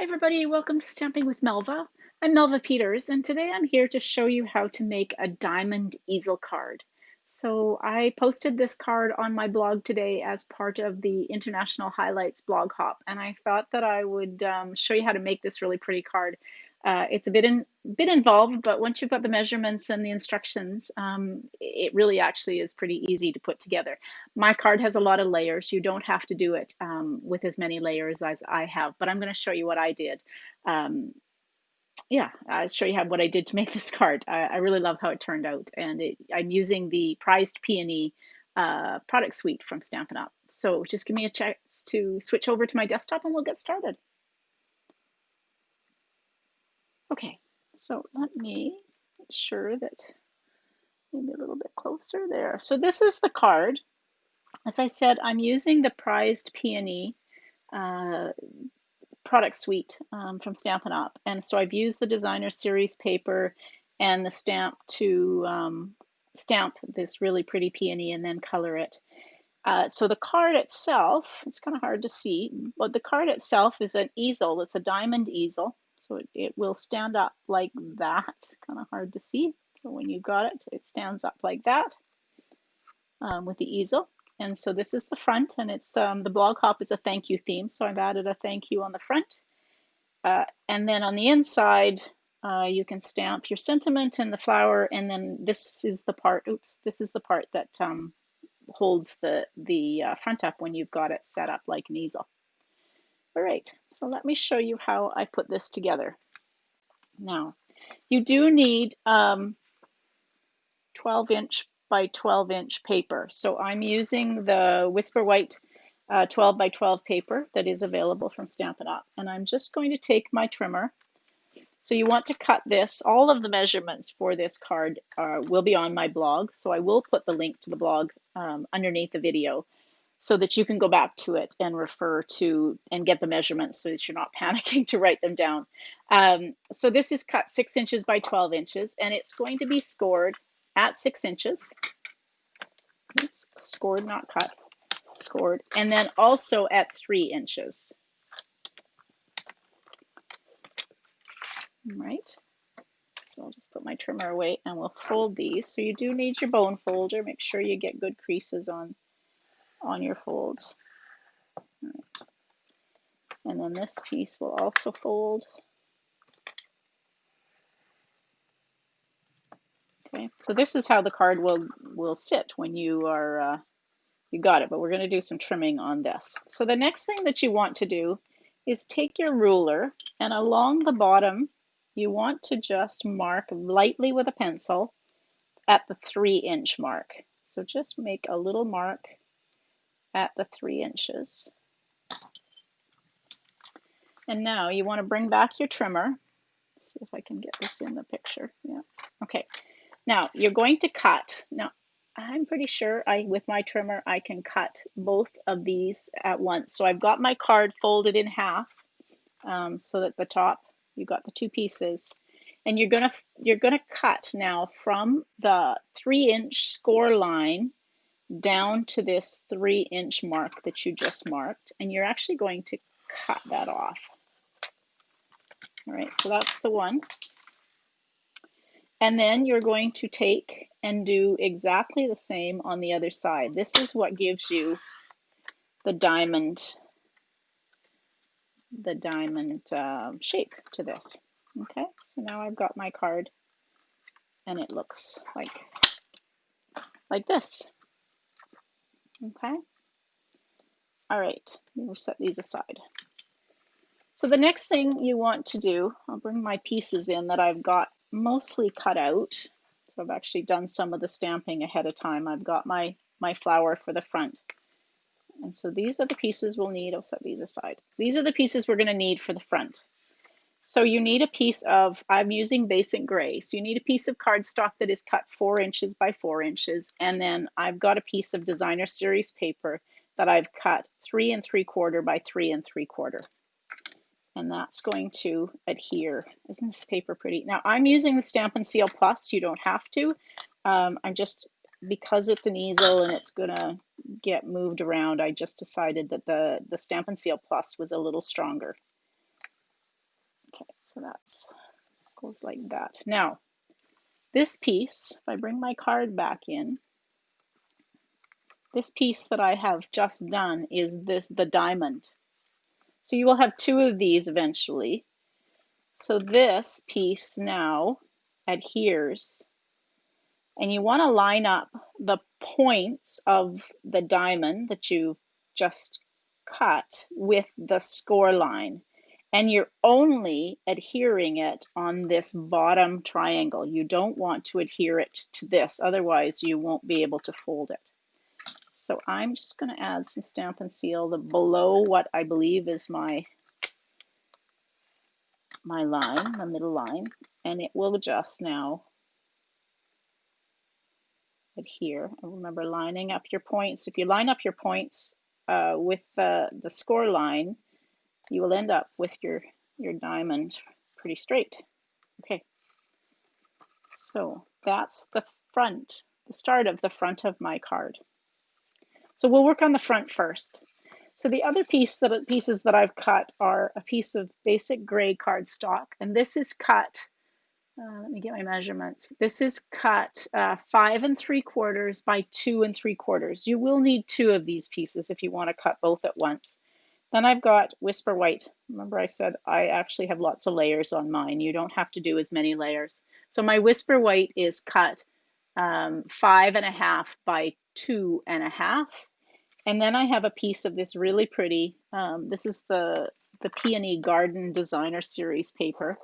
Hi everybody, welcome to Stamping with Melva. I'm Melva Peters, and today I'm here to show you how to make a diamond easel card. So I posted this card on my blog today as part of the International Highlights blog hop, and I thought that I would show you how to make this really pretty card. It's a bit involved, but once you've got the measurements and the instructions, it really actually is pretty easy to put together. My card has a lot of layers. You don't have to do it with as many layers as I have, but I'm going to show you what I did. Um, yeah, I'll show you what I did to make this card. I really love how it turned out, and I'm using the prized peony product suite from Stampin' Up. So just give me a chance to switch over to my desktop and we'll get started. Okay, so let me make sure that maybe a little bit closer there. So this is the card. As I said, I'm using the prized peony product suite from Stampin' Up. And so I've used the designer series paper and the stamp to stamp this really pretty peony and then color it. So the card itself, it's kind of hard to see, but the card itself is an easel. It's a diamond easel. So it will stand up like that, kind of hard to see. So when you've got it, it stands up like that with the easel. And so this is the front, and it's the blog hop is a thank you theme. So I've added a thank you on the front. And then on the inside, you can stamp your sentiment and the flower. And then this is the part, this is the part that holds the front up when you've got it set up like an easel. All right, so let me show you how I put this together. Now, you do need 12-inch by 12-inch paper. So I'm using the Whisper White 12 by 12 paper that is available from Stampin' Up. And I'm just going to take my trimmer. So you want to cut this. All of the measurements for this card will be on my blog. So I will put the link to the blog underneath the video so that you can go back to it and refer to and get the measurements so that you're not panicking to write them down. So this is cut 6 inches by 12 inches, and it's going to be scored at 6 inches. Oops, scored, not cut, scored. And then also at 3 inches. All right. So I'll just put my trimmer away and we'll fold these. So you do need your bone folder. Make sure you get good creases on your folds. All right. And then this piece will also fold. Okay, so this is how the card will sit when you are you got it, but we're going to do some trimming on this. So the next thing that you want to do is take your ruler, and along the bottom you want to just mark lightly with a pencil at the 3-inch mark. So just make a little mark at the 3 inches. And now you want to bring back your trimmer. Let's see if I can get this in the picture. Yeah. Okay. Now you're going to cut. Now I'm pretty sure with my trimmer I can cut both of these at once. So I've got my card folded in half so that the top, you've got the two pieces. And you're gonna cut now from the 3-inch score line down to this 3-inch mark that you just marked, and you're actually going to cut that off. All right, so that's the one. And then you're going to take and do exactly the same on the other side. This is what gives you the diamond shape to this. Okay, so now I've got my card and it looks like this. Okay, all right, we'll set these aside. So the next thing you want to do, I'll bring my pieces in that I've got mostly cut out. So I've actually done some of the stamping ahead of time. I've got my flower for the front. And so these are the pieces we'll need. I'll set these aside. These are the pieces we're going to need for the front. So you need a piece of, I'm using basic gray. So you need a piece of cardstock that is cut 4 inches by 4 inches. And then I've got a piece of designer series paper that I've cut 3 3/4 by 3 3/4. And that's going to adhere. Isn't this paper pretty? Now I'm using the Stampin' Seal Plus. You don't have to. I'm just, because it's an easel and it's gonna get moved around, I just decided that the Stampin' Seal Plus was a little stronger. So that's goes like that. Now, this piece, if I bring my card back in, this piece that I have just done is the diamond. So you will have two of these eventually. So this piece now adheres, and you want to line up the points of the diamond that you've just cut with the score line. And you're only adhering it on this bottom triangle. You don't want to adhere it to this, otherwise you won't be able to fold it. So I'm just going to add some Stamp and Seal below what I believe is my line, the middle line, and it will just now adhere. And remember, lining up your points. If you line up your points with the score line, you will end up with your diamond pretty straight. Okay, so that's the front, the start of the front of my card. So we'll work on the front first. So the other pieces that I've cut are a piece of basic gray cardstock, and this is cut. Let me get my measurements. This is cut 5 3/4 by 2 3/4. You will need two of these pieces if you want to cut both at once. Then I've got Whisper White. Remember I said I actually have lots of layers on mine. You don't have to do as many layers. So my Whisper White is cut 5 1/2 by 2 1/2. And then I have a piece of this really pretty, this is the Peony Garden Designer Series paper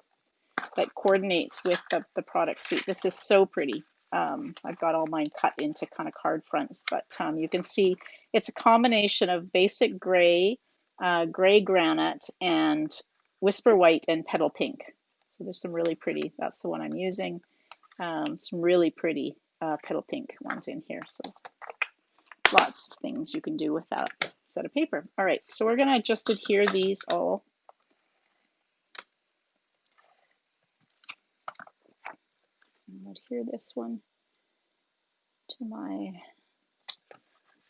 that coordinates with the product suite. This is so pretty. I've got all mine cut into kind of card fronts, but you can see it's a combination of basic gray, gray granite, and Whisper White and Petal Pink. So there's some really pretty, that's the one I'm using, some really pretty Petal Pink ones in here. So lots of things you can do with that set of paper. All right, so we're going to just adhere these all. Adhere this one to my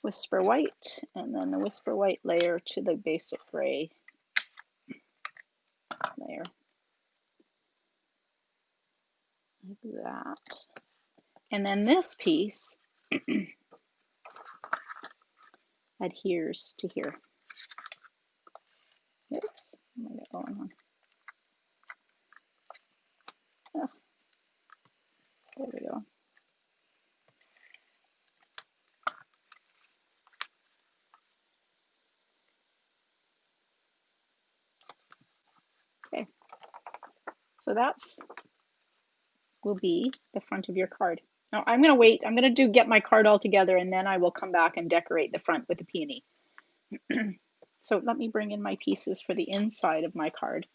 Whisper White, and then the Whisper White layer to the basic gray layer. Like that. And then this piece adheres to here. Oops, I'm gonna get going on. Oh, there we go. Okay, so that's will be the front of your card. Now I'm going to wait. I'm going to get my card all together, and then I will come back and decorate the front with the peony. So let me bring in my pieces for the inside of my card.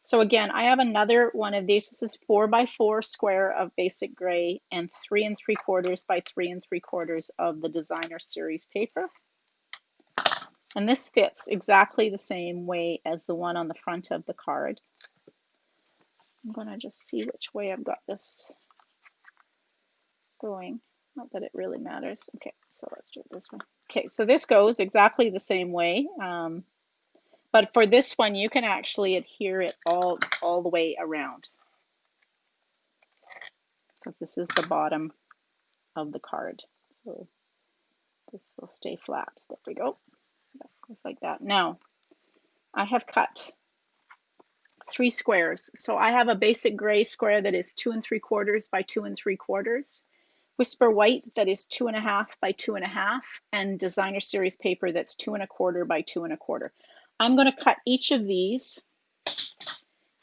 So again, I have another one of these. This is 4 by 4 square of basic gray and 3 3/4 by 3 3/4 of the Designer Series paper. And this fits exactly the same way as the one on the front of the card. I'm going to just see which way I've got this going. Not that it really matters. Okay, so let's do it this way. Okay, so this goes exactly the same way. But for this one, you can actually adhere it all the way around, because this is the bottom of the card. So this will stay flat. There we go. That goes like that. Now, I have cut 3 squares. So I have a basic gray square that is 2 3/4 by 2 3/4. Whisper White that is 2 1/2 by 2 1/2, and Designer Series paper that's 2 1/4 by 2 1/4. I'm going to cut each of these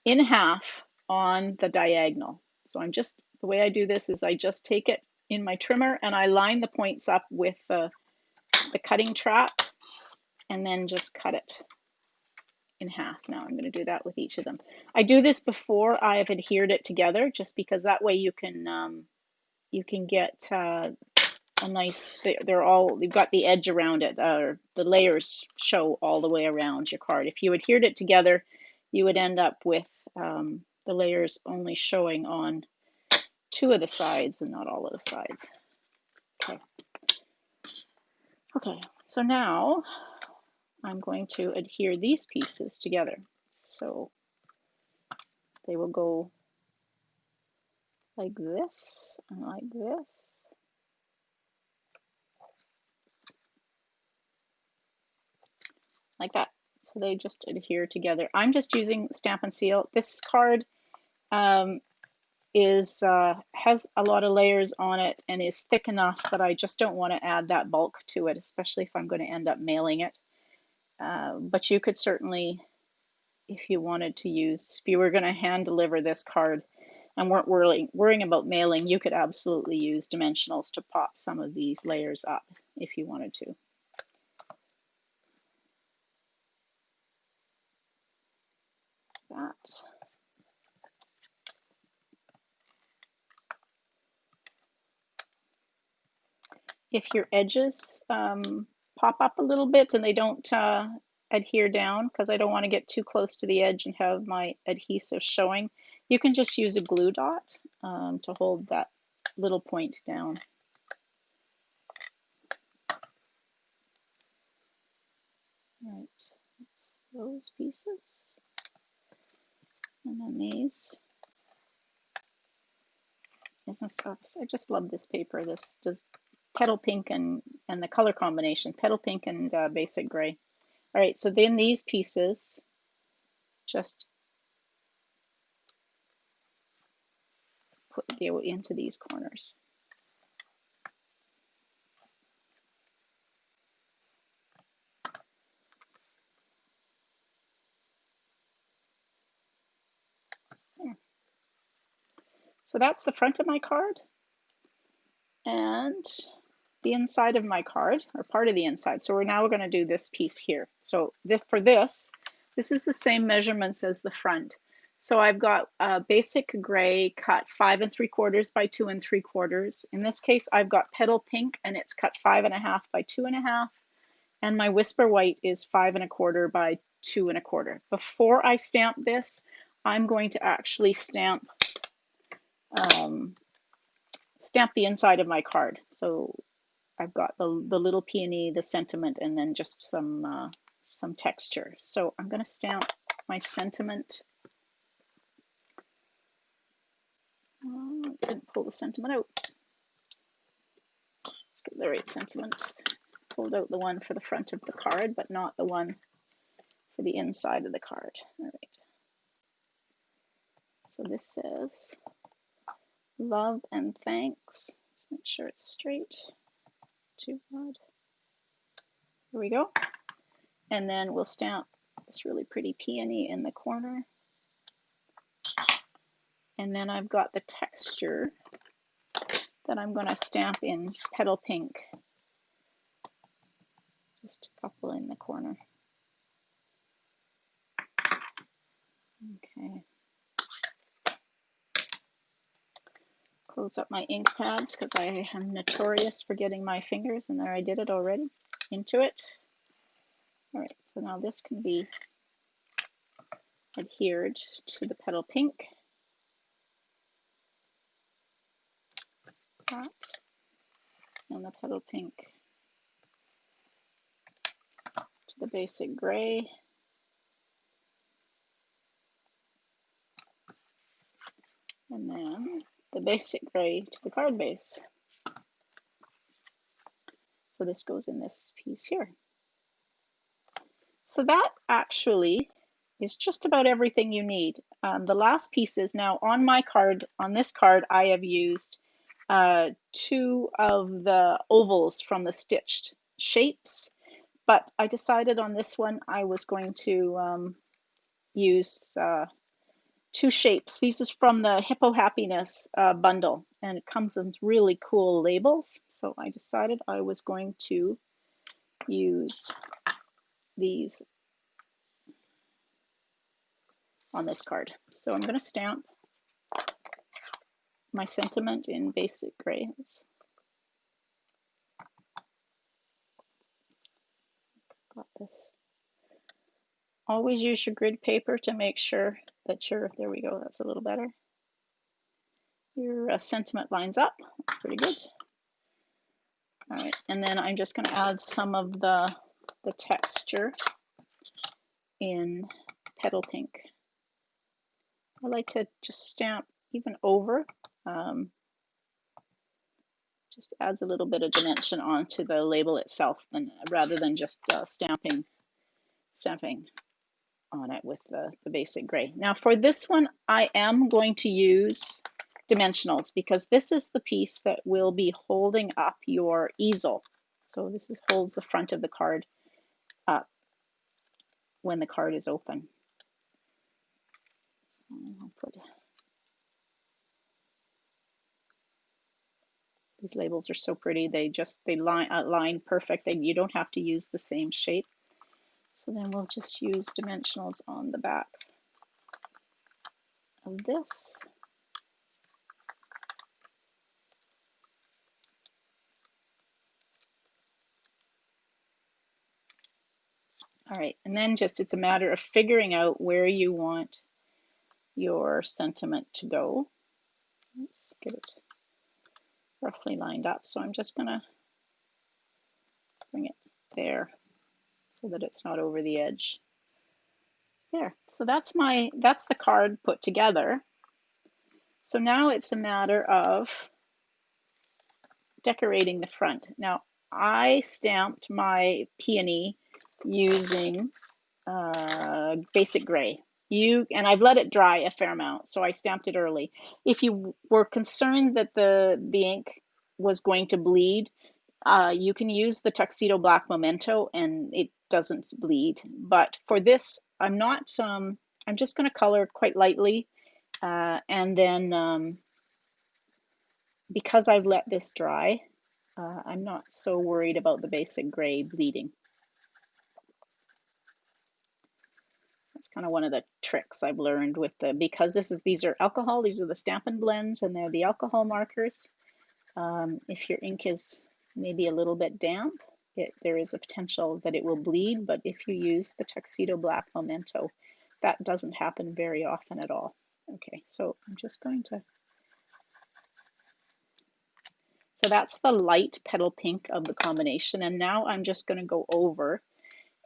in half on the diagonal. So I'm just, the way I do this is I just take it in my trimmer and I line the points up with the cutting trap and then just cut it in half. Now I'm going to do that with each of them. I do this before I have adhered it together, just because that way you can get a nice, they're all, you've got the edge around it, or the layers show all the way around your card. If you adhered it together, you would end up with the layers only showing on 2 of the sides and not all of the sides. Okay. Okay, so now I'm going to adhere these pieces together. So they will go like this and like this. Like that. So they just adhere together. I'm just using Stamp and Seal. This card has a lot of layers on it and is thick enough that I just don't want to add that bulk to it, especially if I'm going to end up mailing it. But you could certainly, if you wanted to use, if you were going to hand deliver this card and weren't worrying about mailing, you could absolutely use dimensionals to pop some of these layers up if you wanted to. That. If your edges pop up a little bit and they don't adhere down, because I don't want to get too close to the edge and have my adhesive showing, you can just use a glue dot to hold that little point down. Right, those pieces. And then these. I just love this paper. This does petal pink and the color combination, petal pink and basic gray. All right, so then these pieces just go into these corners. There. So that's the front of my card and the inside of my card, or part of the inside. So we're now going to do this piece here. So for this is the same measurements as the front. So I've got basic gray cut 5 3/4 by 2 3/4. In this case, I've got petal pink and it's cut 5 1/2 by 2 1/2. And my whisper white is 5 1/4 by 2 1/4. Before I stamp this, I'm going to actually stamp the inside of my card. So I've got the little peony, the sentiment, and then just some texture. So I'm going to stamp my sentiment. Didn't pull the sentiment out. Let's get the right sentiment. Pulled out the one for the front of the card, but not the one for the inside of the card. All right. So this says, love and thanks. Let's make sure it's straight. Too bad. Here we go. And then we'll stamp this really pretty peony in the corner. And then I've got the texture that I'm going to stamp in petal pink. Just a couple in the corner. Okay. Close up my ink pads because I am notorious for getting my fingers, and there I did it already, into it. All right, so now this can be adhered to the petal pink. That, and the petal pink to the basic gray. And then the basic gray to the card base. So this goes in this piece here. So that actually is just about everything you need. The last piece is now on my card. On this card, I have used 2 of the ovals from the stitched shapes, but I decided on this one I was going to use 2 shapes. These is from the Hippo Happiness bundle, and it comes in really cool labels. So I decided I was going to use these on this card. So I'm going to stamp my sentiment in basic gray. Oops. Got this. Always use your grid paper to make sure that there we go, that's a little better. Your sentiment lines up. That's pretty good. All right, and then I'm just going to add some of the texture in petal pink. I like to just stamp even over. Just adds a little bit of dimension onto the label itself, rather than just stamping on it with the basic gray. Now for this one, I am going to use dimensionals because this is the piece that will be holding up your easel. So this holds the front of the card up when the card is open. So I'll put, these labels are so pretty. They line perfect. You don't have to use the same shape. So then we'll just use dimensionals on the back of this. All right, and then it's a matter of figuring out where you want your sentiment to go. Oops, get it roughly lined up. So I'm just gonna bring it there so that it's not over the edge. There, so that's the card put together. So now it's a matter of decorating the front. Now I stamped my peony using basic gray. And I've let it dry a fair amount, so I stamped it early. If you were concerned that the ink was going to bleed, you can use the Tuxedo Black Memento and it doesn't bleed. But for this, I'm just going to color quite lightly, and then because I've let this dry, I'm not so worried about the basic gray bleeding. That's kind of one of the tricks I've learned with because these are alcohol, these are the Stampin' Blends, and they're the alcohol markers. If your ink is maybe a little bit damp, there is a potential that it will bleed, but if you use the Tuxedo Black Memento, that doesn't happen very often at all. Okay, so I'm just going to, so that's the light petal pink of the combination, and now I'm just going to go over.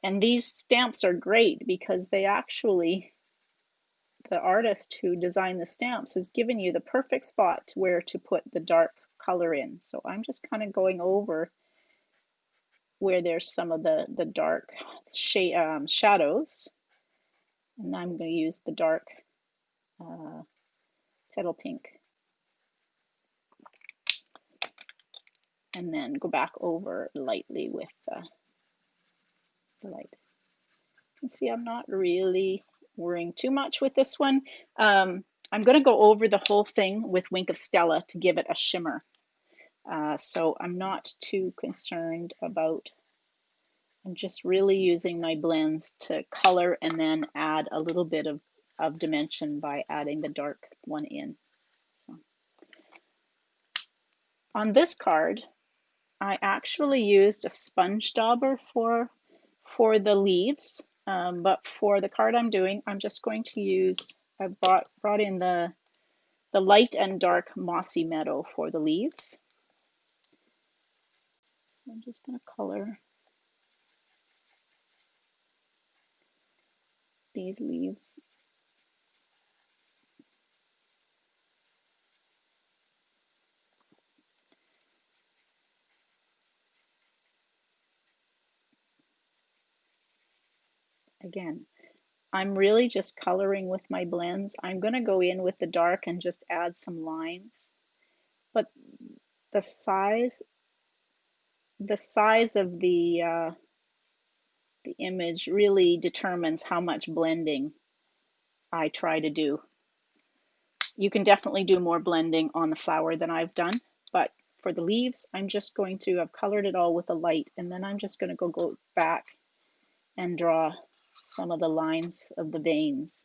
And these stamps are great because they actually, the artist who designed the stamps has given you the perfect spot where to put the dark color in. So I'm just kind of going over where there's some of the dark shadows. And I'm going to use the dark petal pink. And then go back over lightly with the light. You can see I'm not really worrying too much with this one. I'm going to go over the whole thing with Wink of Stella to give it a shimmer. So I'm not too concerned about, I'm just really using my blends to color and then add a little bit of dimension by adding the dark one in. So. On this card, I actually used a sponge dauber for the leaves, but for the card I'm doing, I'm just going to use, I brought in the light and dark mossy meadow for the leaves. So I'm just going to color these leaves. Again, I'm really just coloring with my blends. I'm going to go in with the dark and just add some lines. But the size of the image really determines how much blending I try to do. You can definitely do more blending on the flower than I've done, but for the leaves, I'm just going to, I've colored it all with a light, and then I'm just going to go back and draw some of the lines of the veins.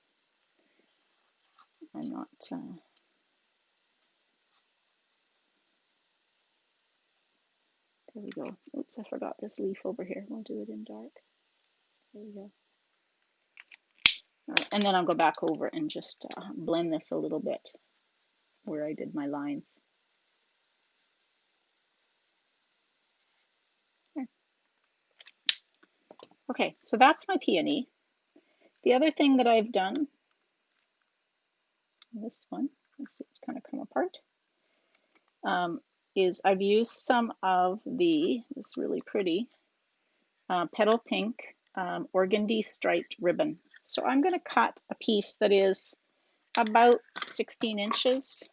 I'm not, there we go. Oops, I forgot this leaf over here. We'll do it in dark. There we go. And then I'll go back over and just blend this a little bit where I did my lines. Okay, so that's my peony. The other thing that I've done, this one, let's see, it's kind of come apart, is I've used some of this really pretty petal pink organdy striped ribbon. So I'm going to cut a piece that is about 16 inches.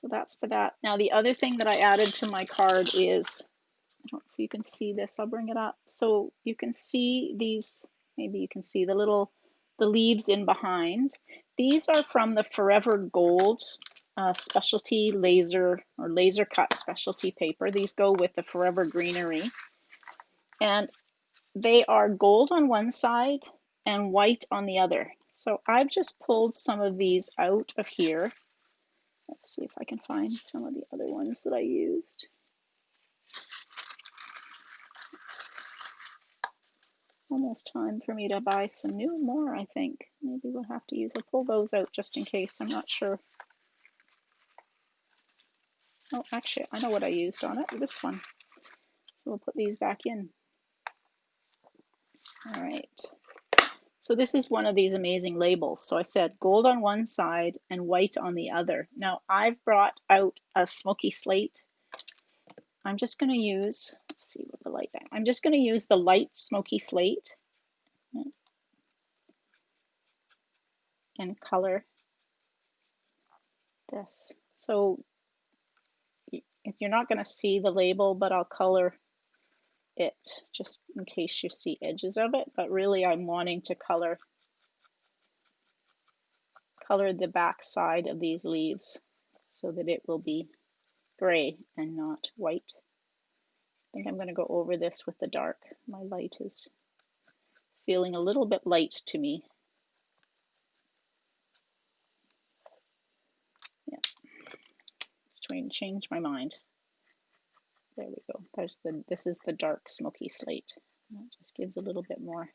So that's for that. Now the other thing that I added to my card is, I don't know if you can see this, I'll bring it up. So you can see these, maybe you can see the leaves in behind. These are from the Forever Gold specialty laser cut specialty paper. These go with the Forever Greenery. And they are gold on one side and white on the other. So I've just pulled some of these out of here. Let's see if I can find some of the other ones that I used. Almost time for me to buy some more, I think. Maybe we'll have to use, I'll pull those out just in case, I'm not sure. Oh, actually, I know what I used on it, this one. So we'll put these back in. All right. So this is one of these amazing labels. So I said gold on one side and white on the other. Now I've brought out a smoky slate. I'm just going to use, let's see what the light, I'm just going to use the light smoky slate and color this. So if you're not going to see the label, but I'll color it just in case you see edges of it. But really I'm wanting to color the back side of these leaves so that it will be gray and not white. I think I'm going to go over this with the dark. My light is feeling a little bit light to me. Yeah, just trying to change my mind. There we go. This is the dark smoky slate. That just gives a little bit more, a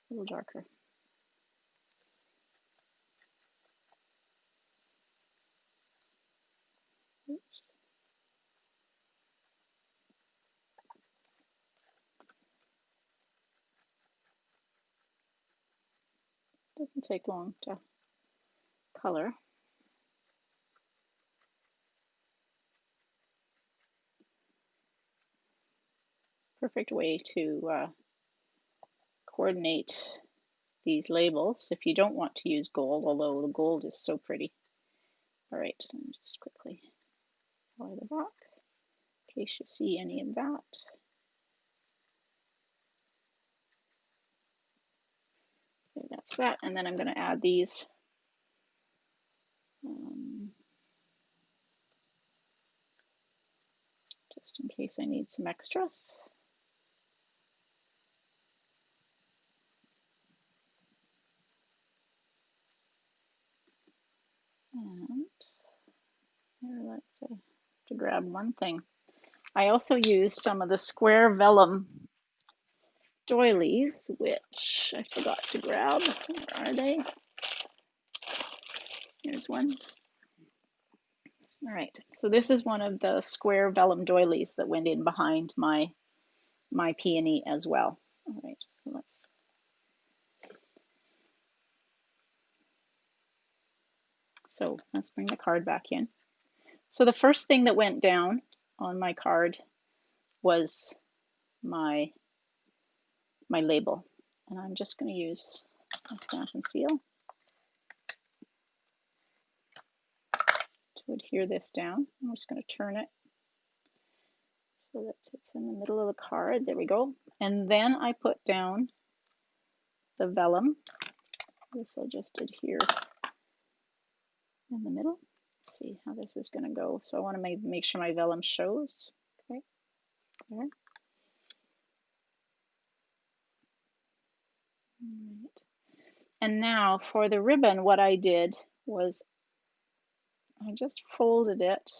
little darker. Oops. Doesn't take long to color. Perfect way to coordinate these labels if you don't want to use gold, although the gold is so pretty. All right, let me just quickly apply the back in case you see any of that. Okay, that's that, and then I'm going to add these. Just in case I need some extras. And here, let's say, to grab one thing. I also used some of the square vellum doilies, which I forgot to grab. Where are they? Here's one. All right, so this is one of the square vellum doilies that went in behind my peony as well. All right, so let's bring the card back in. So the first thing that went down on my card was my label, and I'm just going to use my Stamp and Seal to adhere this down. I'm just going to turn it so that it's in the middle of the card. There we go. And then I put down the vellum. This will just adhere in the middle. Let's see how this is going to go. So I want to make sure my vellum shows. Okay, there. All right. And now for the ribbon, what I did was I just folded it.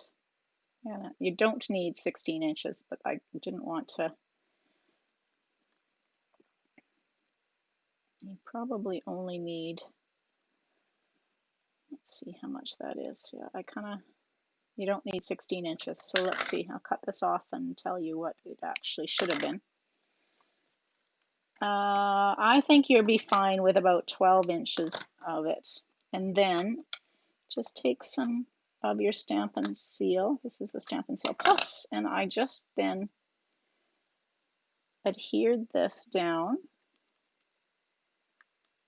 And you don't need 16 inches, but I didn't want to. You probably only need, let's see how much that is. Yeah, You don't need 16 inches. So let's see, I'll cut this off and tell you what it actually should have been. I think you'll be fine with about 12 inches of it. And then just take some of your Stampin' Seal. This is the Stampin' Seal Plus, and I just then adhered this down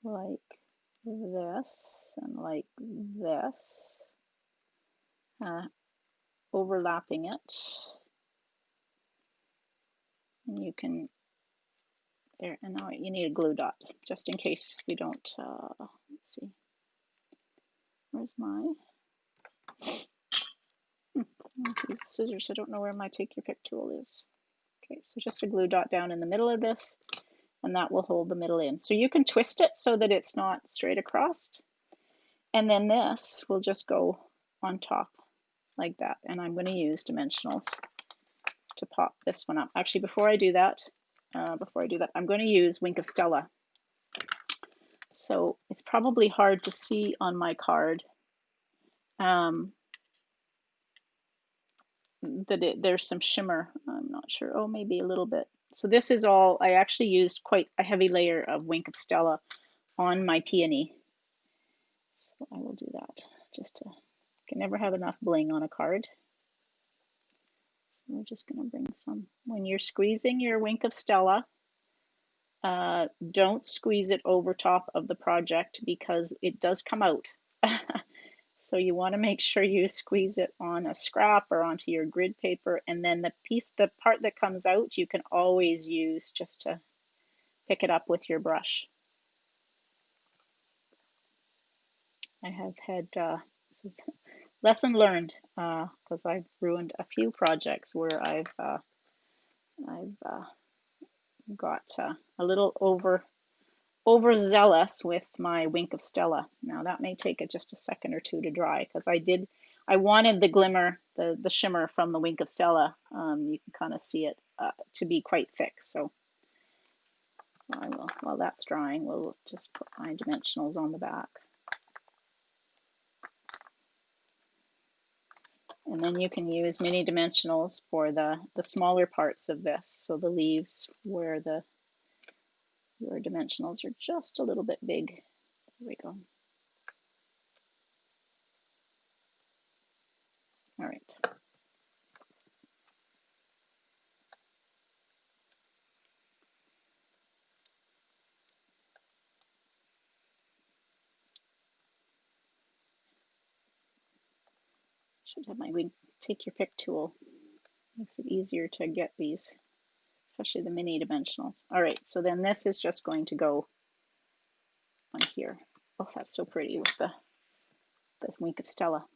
like this and like this, overlapping it. And you can, there, and now you need a glue dot just in case you don't, let's see, where's my, I need to use the scissors. I don't know where my take your pick tool is. Okay, so just a glue dot down in the middle of this, and that will hold the middle in. So you can twist it so that it's not straight across. And then this will just go on top like that. And I'm going to use dimensionals to pop this one up. Actually, before I do that, I'm going to use Wink of Stella. So it's probably hard to see on my card that there's some shimmer. I'm not sure. Oh, maybe a little bit. So this is all, I actually used quite a heavy layer of Wink of Stella on my peony. So I will do that just to, can never have enough bling on a card. So we're just going to bring some, when you're squeezing your Wink of Stella, don't squeeze it over top of the project because it does come out. So you want to make sure you squeeze it on a scrap or onto your grid paper, and then the part that comes out, you can always use just to pick it up with your brush. I have had, this is lesson learned, because I've ruined a few projects where I've got a little overzealous with my Wink of Stella. Now that may take just a second or two to dry, because I wanted the glimmer, the shimmer from the Wink of Stella. You can kind of see it to be quite thick. So I will, while that's drying, we'll just put my dimensionals on the back. And then you can use mini dimensionals for the smaller parts of this. So the leaves where your dimensionals are just a little bit big. There we go. All right. Should have my Wink take your pick tool. Makes it easier to get these, especially the mini dimensionals. All right, so then this is just going to go on here. Oh, that's so pretty with the Wink of Stella.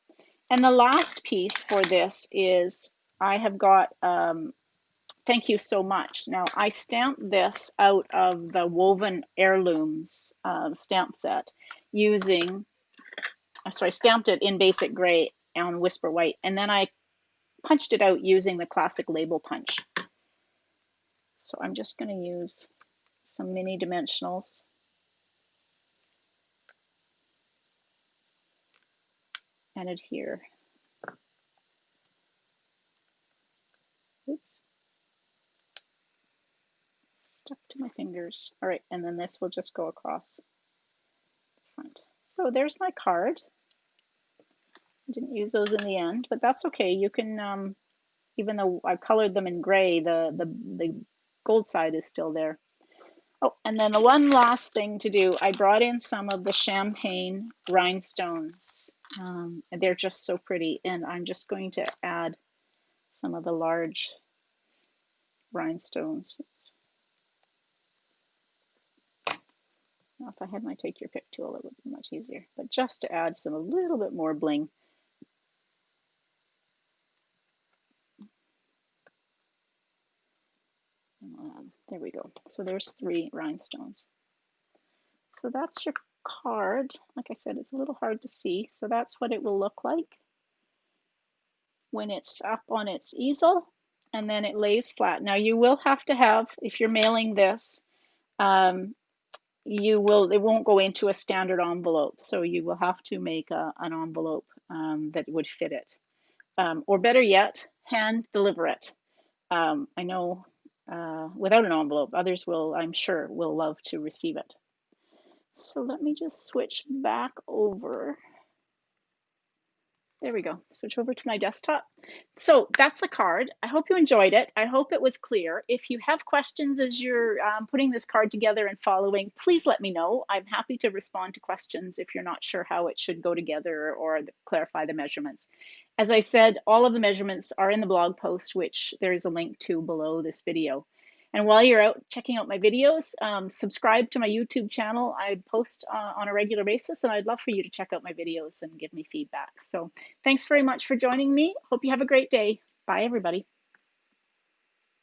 And the last piece for this is I have got, thank you so much. Now I stamped this out of the Woven Heirlooms stamp set using, so I stamped it in basic gray on Whisper White, and then I punched it out using the classic label punch. So I'm just going to use some mini dimensionals. And adhere. Oops. Stuck to my fingers. All right, and then this will just go across the front. So there's my card. I didn't use those in the end, but that's okay. You can, even though I colored them in gray, the gold side is still there. Oh, and then the one last thing to do, I brought in some of the champagne rhinestones. And they're just so pretty, and I'm just going to add some of the large rhinestones. Now, if I had my take your pick tool, it would be much easier, but just to add a little bit more bling. There we go. So there's 3 rhinestones. So that's your card. Like I said, it's a little hard to see. So that's what it will look like when it's up on its easel, and then it lays flat. Now you will have to have, if you're mailing this, it won't go into a standard envelope. So you will have to make an envelope that would fit it. or better yet, hand deliver it. I know without an envelope, others will, I'm sure, will love to receive it. So let me just switch back over. There we go. Switch over to my desktop. So that's the card. I hope you enjoyed it. I hope it was clear. If you have questions as you're putting this card together and following, please let me know. I'm happy to respond to questions if you're not sure how it should go together or clarify the measurements. As I said, all of the measurements are in the blog post, which there is a link to below this video. And while you're out checking out my videos, subscribe to my YouTube channel. I post on a regular basis, and I'd love for you to check out my videos and give me feedback. So thanks very much for joining me. Hope you have a great day. Bye, everybody.